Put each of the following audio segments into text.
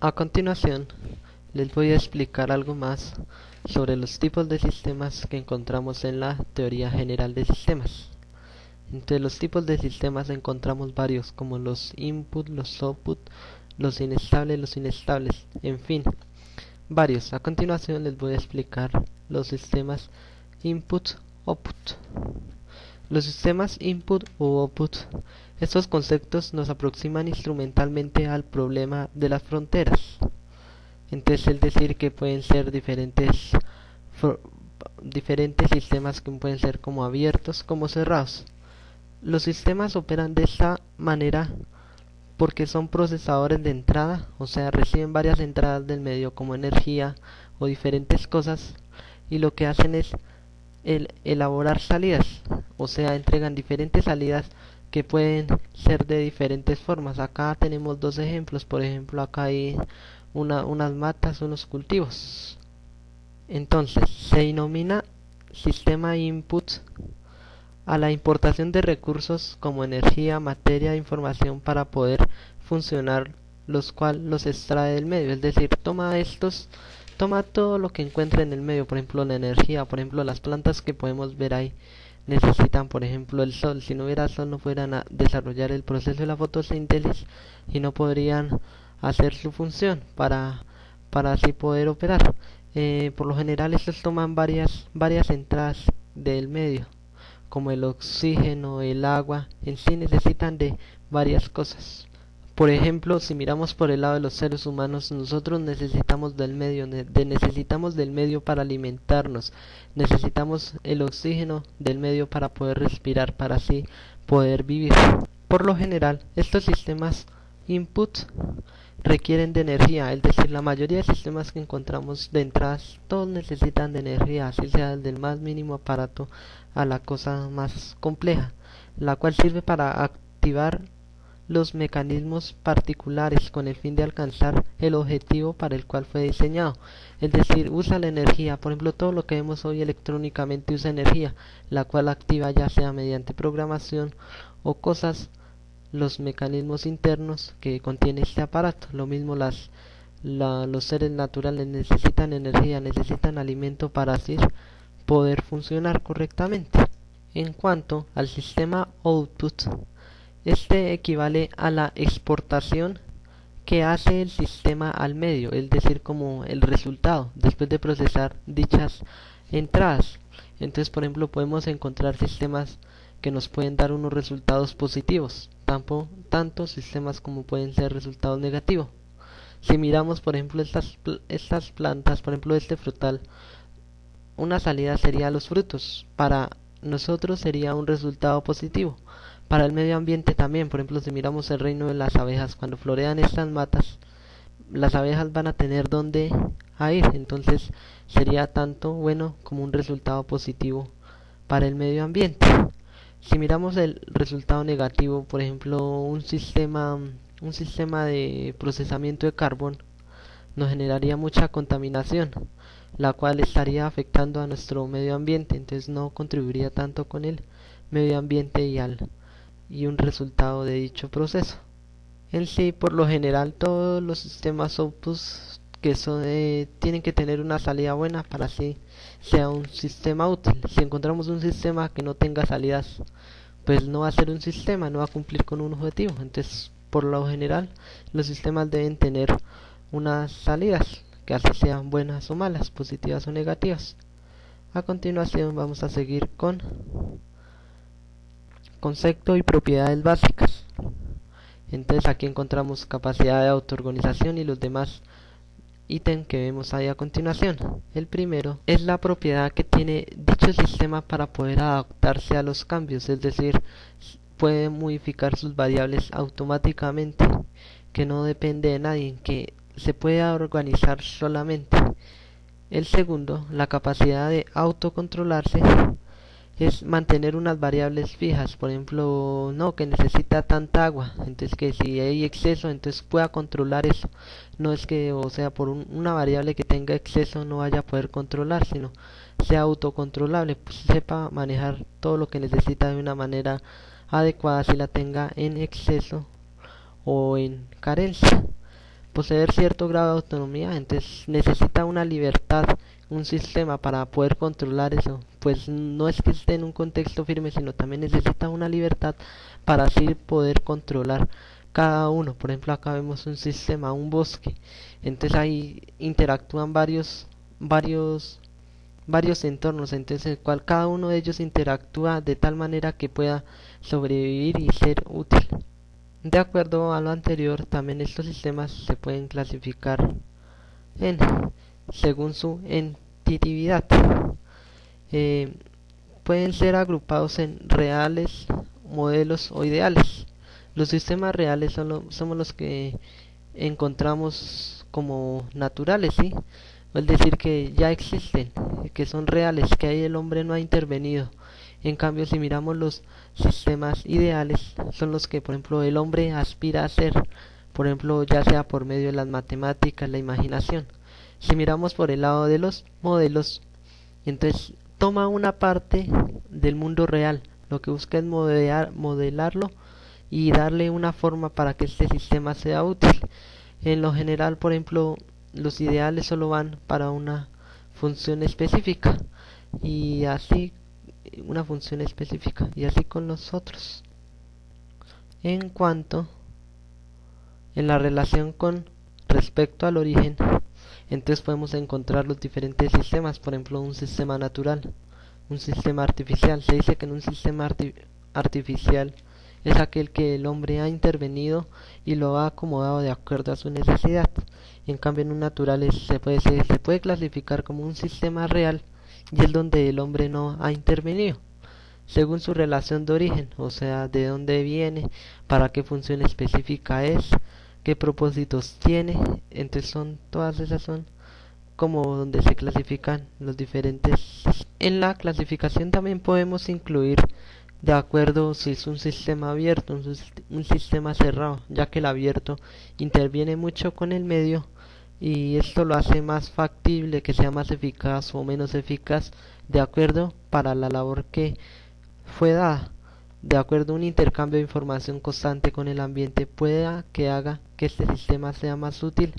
A continuación, les voy a explicar algo más sobre los tipos de sistemas que encontramos en la teoría general de sistemas. Entre los tipos de sistemas encontramos varios, como los input, los output, los inestables, en fin, varios. A continuación les voy a explicar los sistemas input-output. Los sistemas input o output, estos conceptos nos aproximan instrumentalmente al problema de las fronteras. Entonces, es decir, que pueden ser diferentes sistemas que pueden ser como abiertos como cerrados. Los sistemas operan de esta manera porque son procesadores de entrada, o sea, reciben varias entradas del medio como energía o diferentes cosas, y lo que hacen es elaborar salidas, o sea, entregan diferentes salidas que pueden ser de diferentes formas. Acá tenemos dos ejemplos, por ejemplo, acá hay unas matas, unos cultivos. Entonces, se denomina sistema input a la importación de recursos como energía, materia e información para poder funcionar, los cuales los extrae del medio, es decir, toma todo lo que encuentra en el medio, por ejemplo la energía, por ejemplo las plantas que podemos ver ahí necesitan, por ejemplo, el sol. Si no hubiera sol no fueran a desarrollar el proceso de la fotosíntesis y no podrían hacer su función para así poder operar. Por lo general estos toman varias entradas del medio, como el oxígeno, el agua, en sí necesitan de varias cosas. Por ejemplo, si miramos por el lado de los seres humanos, nosotros necesitamos del medio, necesitamos del medio para alimentarnos, necesitamos el oxígeno del medio para poder respirar, para así poder vivir. Por lo general, estos sistemas input requieren de energía, es decir, la mayoría de sistemas que encontramos de entradas, todos necesitan de energía, así sea desde el más mínimo aparato a la cosa más compleja, la cual sirve para activar los mecanismos particulares con el fin de alcanzar el objetivo para el cual fue diseñado. Es decir, usa la energía, por ejemplo, todo lo que vemos hoy electrónicamente usa energía, la cual activa ya sea mediante programación o cosas, los mecanismos internos que contiene este aparato. Lo mismo los seres naturales necesitan energía, necesitan alimento para así poder funcionar correctamente. En cuanto al sistema output, este equivale a la exportación que hace el sistema al medio, es decir, como el resultado después de procesar dichas entradas. Entonces, por ejemplo, podemos encontrar sistemas que nos pueden dar unos resultados positivos, tanto sistemas como pueden ser resultados negativos. Si miramos, por ejemplo, estas plantas, por ejemplo, este frutal, una salida sería los frutos. Para nosotros sería un resultado positivo. Para el medio ambiente también, por ejemplo, si miramos el reino de las abejas, cuando florean estas matas, las abejas van a tener donde ir, entonces sería tanto bueno como un resultado positivo para el medio ambiente. Si miramos el resultado negativo, por ejemplo, un sistema de procesamiento de carbón, nos generaría mucha contaminación, la cual estaría afectando a nuestro medio ambiente, entonces no contribuiría tanto con el medio ambiente y un resultado de dicho proceso. En sí, por lo general, todos los sistemas output que tienen que tener una salida buena para así sea un sistema útil. Si encontramos un sistema que no tenga salidas, pues no va a ser un sistema, no va a cumplir con un objetivo. Entonces, por lo general, los sistemas deben tener unas salidas, que así sean buenas o malas, positivas o negativas. A continuación vamos a seguir con concepto y propiedades básicas. Entonces aquí encontramos capacidad de autoorganización y los demás ítems que vemos ahí a continuación. El primero es la propiedad que tiene dicho sistema para poder adaptarse a los cambios, es decir, puede modificar sus variables automáticamente, que no depende de nadie, que se puede organizar solamente. El segundo, la capacidad de autocontrolarse, es mantener unas variables fijas, por ejemplo, no, que necesita tanta agua, entonces que si hay exceso, entonces pueda controlar eso. No es que, o sea, por una variable que tenga exceso no vaya a poder controlar, sino sea autocontrolable, pues sepa manejar todo lo que necesita de una manera adecuada si la tenga en exceso o en carencia. poseer cierto grado de autonomía, entonces necesita una libertad, un sistema para poder controlar eso, pues no es que esté en un contexto firme, sino también necesita una libertad para así poder controlar cada uno. Por ejemplo, acá vemos un sistema, un bosque, entonces ahí interactúan varios entornos, entonces el cual cada uno de ellos interactúa de tal manera que pueda sobrevivir y ser útil. De acuerdo a lo anterior, también estos sistemas se pueden clasificar en según su entitividad. Eh, Pueden ser agrupados en reales, modelos o ideales. Los sistemas reales somos los que encontramos como naturales, ¿sí? Es decir, que ya existen, que son reales, que ahí el hombre no ha intervenido. En cambio, si miramos los sistemas ideales, son los que, por ejemplo, el hombre aspira a ser, por ejemplo, ya sea por medio de las matemáticas, la imaginación. Si miramos por el lado de los modelos, entonces toma una parte del mundo real, lo que busca es modelarlo y darle una forma para que este sistema sea útil. En lo general, por ejemplo, los ideales solo van para una función específica y así una función específica y así con los otros. En cuanto en la relación con respecto al origen, entonces podemos encontrar los diferentes sistemas, por ejemplo un sistema natural, un sistema artificial. Se dice que en un sistema artificial es aquel que el hombre ha intervenido y lo ha acomodado de acuerdo a su necesidad. En cambio, en un natural se puede clasificar como un sistema real y es donde el hombre no ha intervenido, según su relación de origen, o sea, de dónde viene, para qué función específica es, qué propósitos tiene. Entonces todas esas son como donde se clasifican los diferentes. En la clasificación también podemos incluir de acuerdo si es un sistema abierto, un sistema cerrado, ya que el abierto interviene mucho con el medio y esto lo hace más factible que sea más eficaz o menos eficaz de acuerdo para la labor que fue dada. De acuerdo a un intercambio de información constante con el ambiente pueda que haga que este sistema sea más útil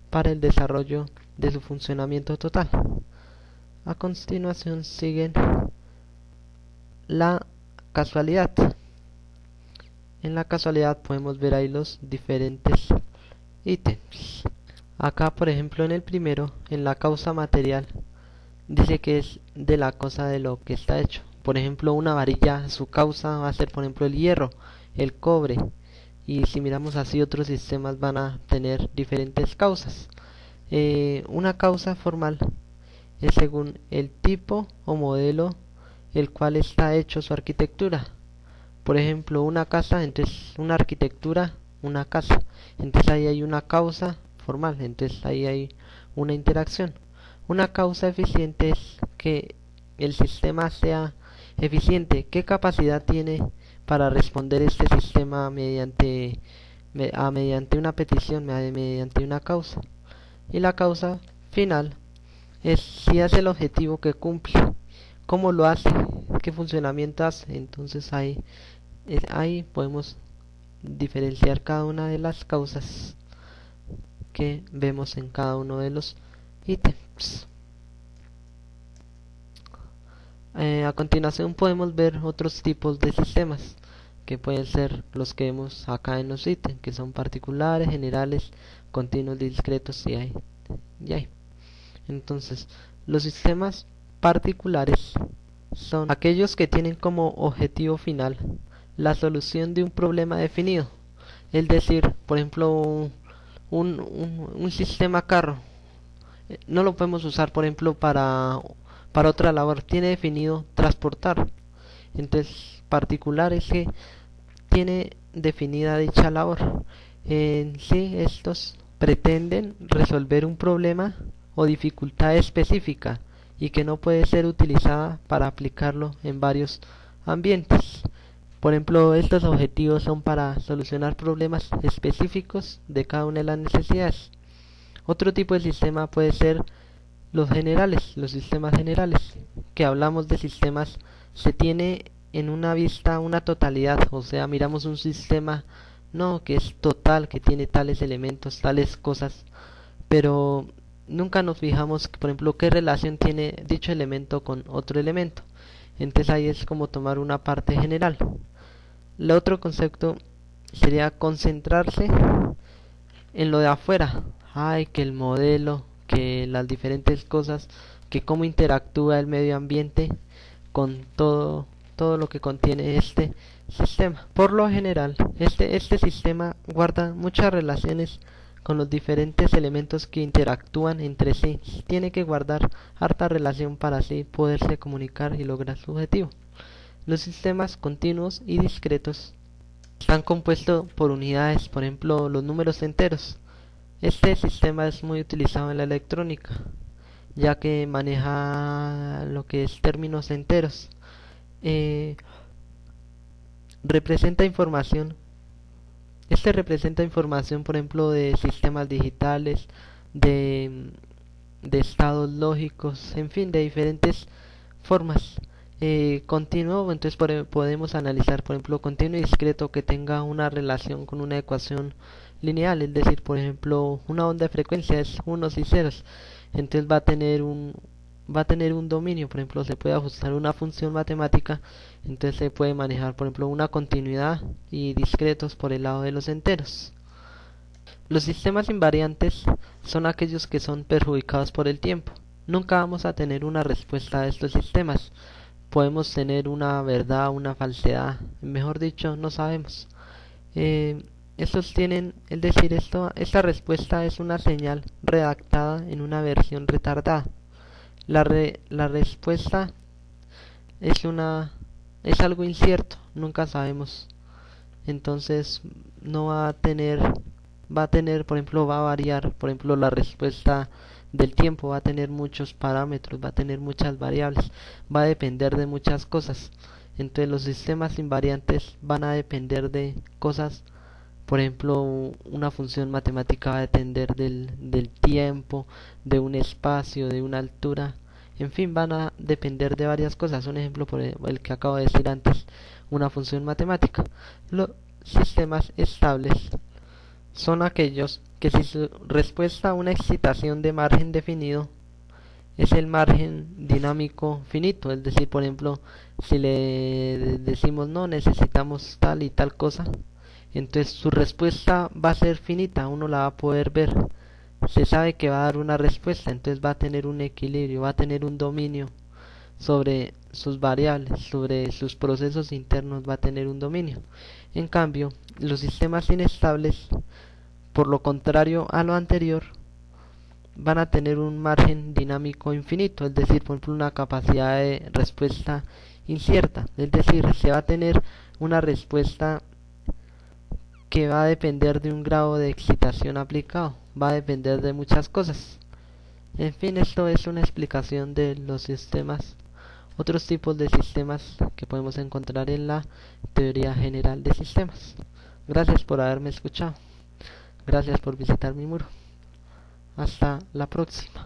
para el desarrollo de su funcionamiento total. A continuación siguen la casualidad. En la casualidad podemos ver ahí los diferentes ítems. Acá, por ejemplo, en el primero, en la causa material, dice que es de la cosa de lo que está hecho. Por ejemplo, una varilla, su causa va a ser, por ejemplo, el hierro, el cobre. Y si miramos así, otros sistemas van a tener diferentes causas. Una causa formal es según el tipo o modelo el cual está hecho su arquitectura. Por ejemplo, una casa, entonces una arquitectura, una casa. Entonces ahí hay una causa formal, entonces ahí hay una interacción. Una causa eficiente es que el sistema sea eficiente. ¿Qué capacidad tiene para responder este sistema mediante una petición, mediante una causa? Y la causa final es si hace el objetivo que cumple, cómo lo hace, qué funcionamiento hace. Entonces ahí podemos diferenciar cada una de las causas que vemos en cada uno de los ítems. A continuación podemos ver otros tipos de sistemas que pueden ser los que vemos acá en los ítems, que son particulares, generales, continuos, discretos y hay. Entonces, los sistemas particulares son aquellos que tienen como objetivo final la solución de un problema definido. Es decir, por ejemplo, un sistema carro no lo podemos usar, por ejemplo, para otra labor. Tiene definido transportar. Entonces, particular es que tiene definida dicha labor. En sí, estos pretenden resolver un problema o dificultad específica y que no puede ser utilizada para aplicarlo en varios ambientes. Por ejemplo, estos objetivos son para solucionar problemas específicos de cada una de las necesidades. Otro tipo de sistema puede ser los generales, los sistemas generales. Que hablamos de sistemas, se tiene en una vista una totalidad, o sea, miramos un sistema no, que es total, que tiene tales elementos, tales cosas, pero nunca nos fijamos, por ejemplo, qué relación tiene dicho elemento con otro elemento. Entonces ahí es como tomar una parte general. El otro concepto sería concentrarse en lo de afuera. Ay, que el modelo, que las diferentes cosas, que cómo interactúa el medio ambiente con todo lo que contiene este sistema. Por lo general, este sistema guarda muchas relaciones con los diferentes elementos que interactúan entre sí. Tiene que guardar harta relación para así poderse comunicar y lograr su objetivo. Los sistemas continuos y discretos están compuestos por unidades, por ejemplo, los números enteros. Este sistema es muy utilizado en la electrónica, ya que maneja lo que es términos enteros. Eh, representa información. Este representa información, por ejemplo, de sistemas digitales, de, de estados lógicos, en fin, de diferentes formas. Continuo, entonces podemos analizar, por ejemplo, continuo y discreto que tenga una relación con una ecuación lineal, es decir, por ejemplo, una onda de frecuencia es unos y ceros, entonces va a tener un dominio, por ejemplo, se puede ajustar una función matemática, entonces se puede manejar, por ejemplo, una continuidad y discretos por el lado de los enteros. Los sistemas invariantes son aquellos que son perjudicados por el tiempo. Nunca vamos a tener una respuesta a estos sistemas. Podemos tener una verdad, una falsedad, mejor dicho, no sabemos. Estos tienen, es decir, esta respuesta es una señal redactada en una versión retardada. La respuesta es algo incierto, nunca sabemos. Entonces no va a tener, por ejemplo, va a variar, por ejemplo, la respuesta del tiempo va a tener muchos parámetros, va a tener muchas variables, va a depender de muchas cosas. Entonces los sistemas invariantes van a depender de cosas, por ejemplo, una función matemática va a depender del tiempo, de un espacio, de una altura, en fin, van a depender de varias cosas. Un ejemplo por el que acabo de decir antes, una función matemática. Los sistemas estables son aquellos que si su respuesta a una excitación de margen definido es el margen dinámico finito, es decir, por ejemplo, si le decimos no, necesitamos tal y tal cosa, entonces su respuesta va a ser finita, uno la va a poder ver, se sabe que va a dar una respuesta, entonces va a tener un equilibrio, va a tener un dominio sobre sus variables, sobre sus procesos internos, va a tener un dominio. En cambio, los sistemas inestables, por lo contrario a lo anterior, van a tener un margen dinámico infinito, es decir, por ejemplo, una capacidad de respuesta incierta, es decir, se va a tener una respuesta que va a depender de un grado de excitación aplicado, va a depender de muchas cosas. En fin, esto es una explicación de los sistemas, otros tipos de sistemas que podemos encontrar en la teoría general de sistemas. Gracias por haberme escuchado. Gracias por visitar mi muro. Hasta la próxima.